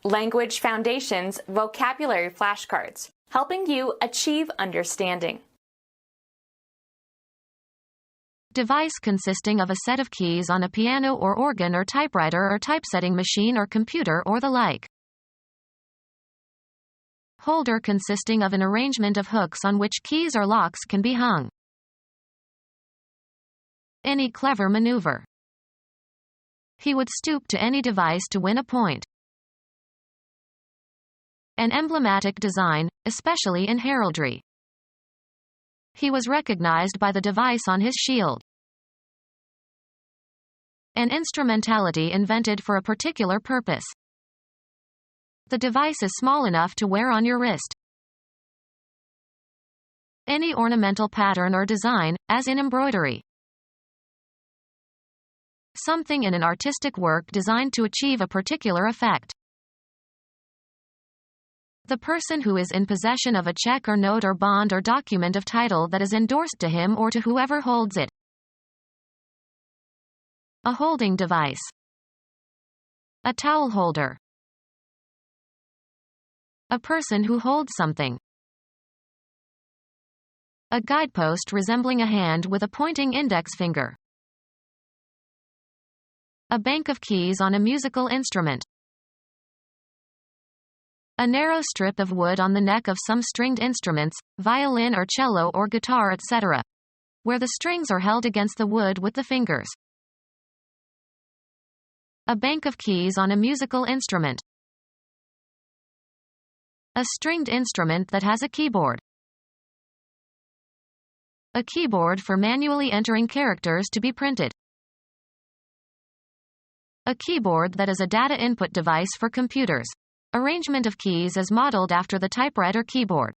Language Foundations Vocabulary Flashcards, helping you achieve understanding. Device consisting of a set of keys on a piano or organ or typewriter or typesetting machine or computer or the like. Holder consisting of an arrangement of hooks on which keys or locks can be hung. Any clever maneuver. He would stoop to any device to win a point. An emblematic design, especially in heraldry. He was recognized by the device on his shield. An instrumentality invented for a particular purpose. The device is small enough to wear on your wrist. Any ornamental pattern or design, as in embroidery. Something in an artistic work designed to achieve a particular effect. The person who is in possession of a check or note or bond or document of title that is endorsed to him or to whoever holds it. A holding device. A towel holder. A person who holds something. A guidepost resembling a hand with a pointing index finger. A bank of keys on a musical instrument. A narrow strip of wood on the neck of some stringed instruments, violin or cello or guitar, etc., where the strings are held against the wood with the fingers. A bank of keys on a musical instrument. A stringed instrument that has a keyboard. A keyboard for manually entering characters to be printed. A keyboard that is a data input device for computers. Arrangement of keys is modeled after the typewriter keyboard.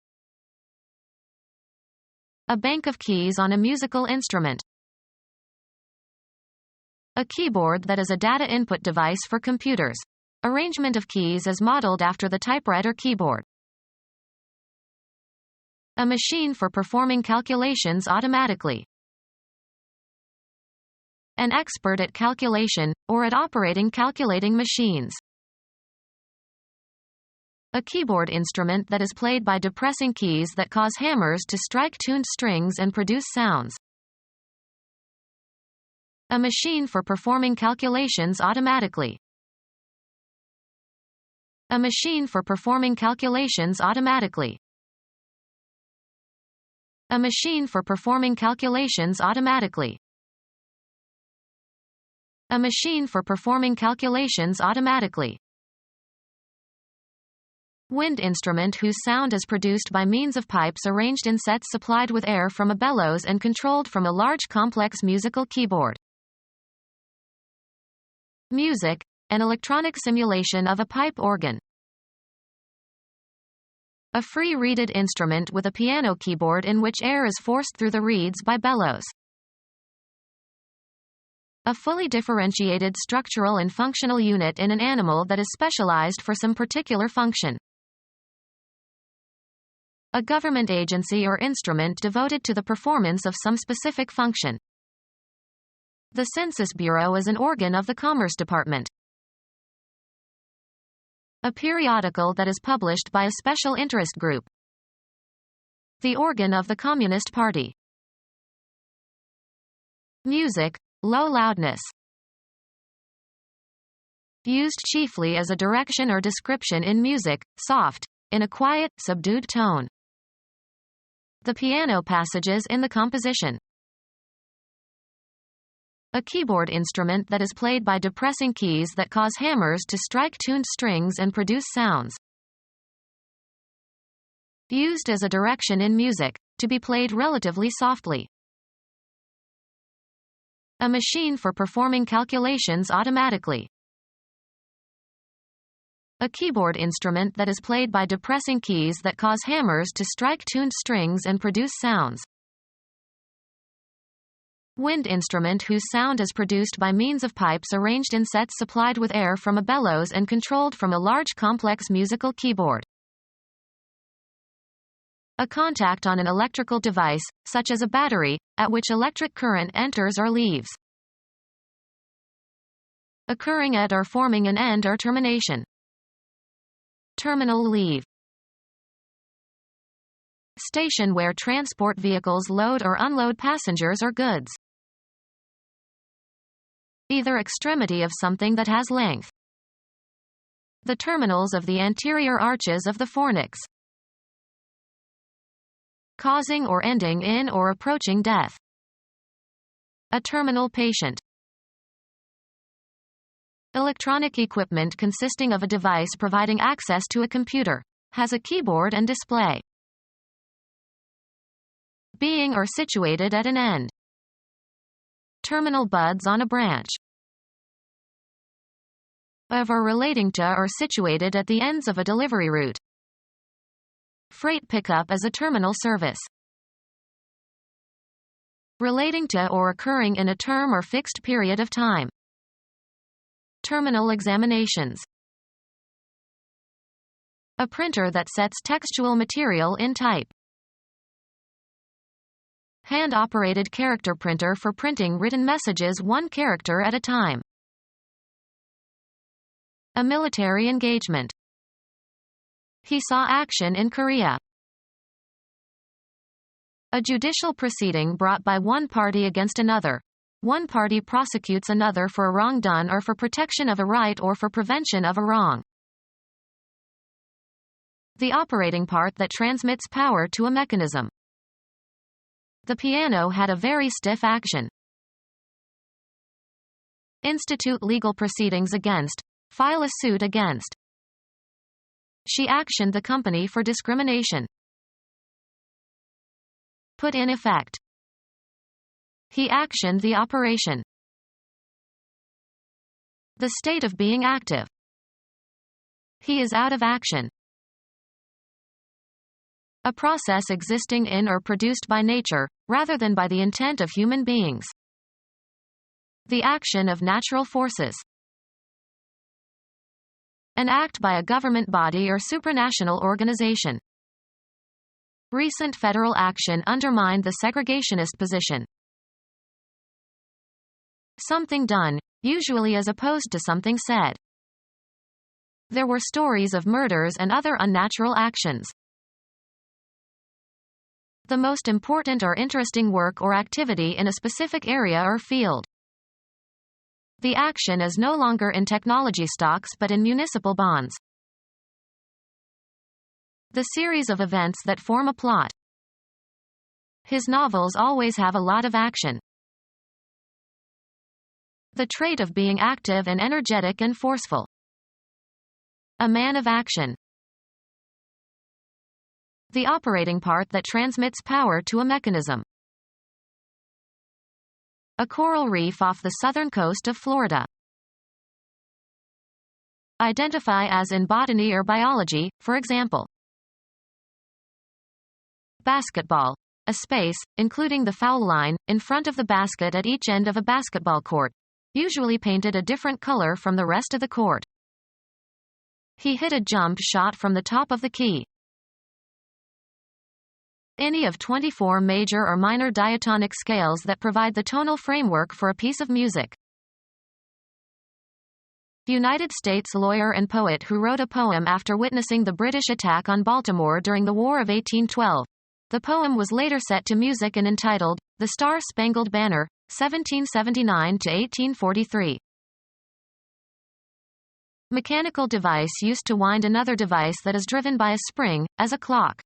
A bank of keys on a musical instrument. A keyboard that is a data input device for computers. Arrangement of keys is modeled after the typewriter keyboard. A machine for performing calculations automatically. An expert at calculation, or at operating calculating machines. A keyboard instrument that is played by depressing keys that cause hammers to strike tuned strings and produce sounds. A machine for performing calculations automatically. A machine for performing calculations automatically. A machine for performing calculations automatically. A machine for performing calculations automatically. Wind instrument whose sound is produced by means of pipes arranged in sets supplied with air from a bellows and controlled from a large complex musical keyboard. Music, an electronic simulation of a pipe organ. A free-reeded instrument with a piano keyboard in which air is forced through the reeds by bellows. A fully differentiated structural and functional unit in an animal that is specialized for some particular function. A government agency or instrument devoted to the performance of some specific function. The Census Bureau is an organ of the Commerce Department. A periodical that is published by a special interest group. The organ of the Communist Party. Music, low loudness. Used chiefly as a direction or description in music, soft, in a quiet, subdued tone. The piano passages in the composition. A keyboard instrument that is played by depressing keys that cause hammers to strike tuned strings and produce sounds. Used as a direction in music, to be played relatively softly. A machine for performing calculations automatically. A keyboard instrument that is played by depressing keys that cause hammers to strike tuned strings and produce sounds. Wind instrument whose sound is produced by means of pipes arranged in sets supplied with air from a bellows and controlled from a large complex musical keyboard. A contact on an electrical device, such as a battery, at which electric current enters or leaves. Occurring at or forming an end or termination. Terminal leave. Station where transport vehicles load or unload passengers or goods. Either extremity of something that has length. The terminals of the anterior arches of the fornix. Causing or ending in or approaching death. A terminal patient. Electronic equipment consisting of a device providing access to a computer. Has a keyboard and display. Being or situated at an end. Terminal buds on a branch. Of or relating to or situated at the ends of a delivery route. Freight pickup as a terminal service. Relating to or occurring in a term or fixed period of time. Terminal examinations. A printer that sets textual material in type. Hand-operated character printer for printing written messages one character at a time. A military engagement. He saw action in Korea. A judicial proceeding brought by one party against another. One party prosecutes another for a wrong done or for protection of a right or for prevention of a wrong. The operating part that transmits power to a mechanism. The piano had a very stiff action. Institute legal proceedings against. File a suit against. She actioned the company for discrimination. Put in effect. He actioned the operation. The state of being active. He is out of action. A process existing in or produced by nature, rather than by the intent of human beings. The action of natural forces. An act by a government body or supranational organization. Recent federal action undermined the segregationist position. Something done, usually as opposed to something said. There were stories of murders and other unnatural actions. The most important or interesting work or activity in a specific area or field. The action is no longer in technology stocks but in municipal bonds. The series of events that form a plot. His novels always have a lot of action. The trait of being active and energetic and forceful. A man of action. The operating part that transmits power to a mechanism. A coral reef off the southern coast of Florida. Identify as in botany or biology, for example. Basketball. A space, including the foul line, in front of the basket at each end of a basketball court. Usually painted a different color from the rest of the court. He hit a jump shot from the top of the key. Any of 24 major or minor diatonic scales that provide the tonal framework for a piece of music. United States lawyer and poet who wrote a poem after witnessing the British attack on Baltimore during the War of 1812. The poem was later set to music and entitled, The Star-Spangled Banner, 1779 to 1843. Mechanical device used to wind another device that is driven by a spring, as a clock.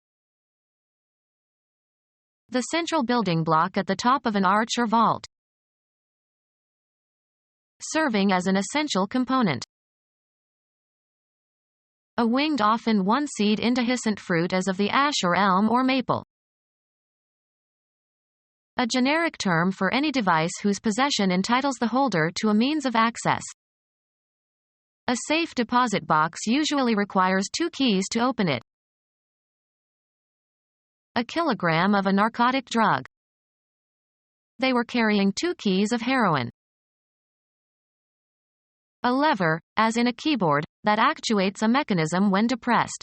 The central building block at the top of an arch or vault. Serving as an essential component. A winged often one-seed indehiscent fruit as of the ash or elm or maple. A generic term for any device whose possession entitles the holder to a means of access. A safe deposit box usually requires 2 keys to open it. A kilogram of a narcotic drug. They were carrying 2 keys of heroin. A lever, as in a keyboard, that actuates a mechanism when depressed.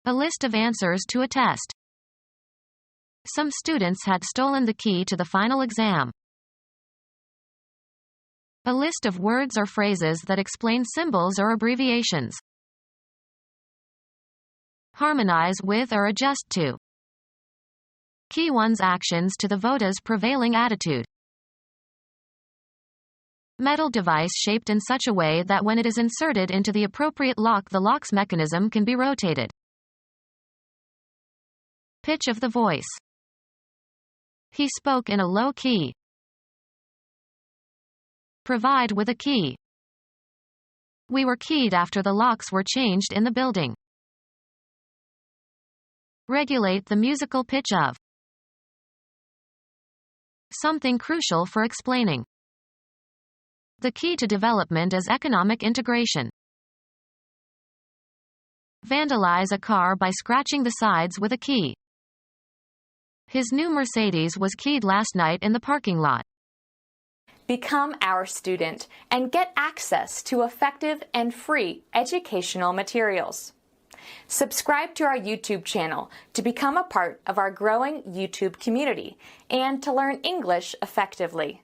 A list of answers to a test. Some students had stolen the key to the final exam. A list of words or phrases that explain symbols or abbreviations. Harmonize with or adjust to. Key one's actions to the voter's prevailing attitude. Metal device shaped in such a way that when it is inserted into the appropriate lock, the lock's mechanism can be rotated. Pitch of the voice. He spoke in a low key. Provide with a key. We were keyed after the locks were changed in the building. Regulate the musical pitch of. Something crucial for explaining. The key to development is economic integration. Vandalize a car by scratching the sides with a key. His new Mercedes was keyed last night in the parking lot. Become our student and get access to effective and free educational materials. Subscribe to our YouTube channel to become a part of our growing YouTube community and to learn English effectively.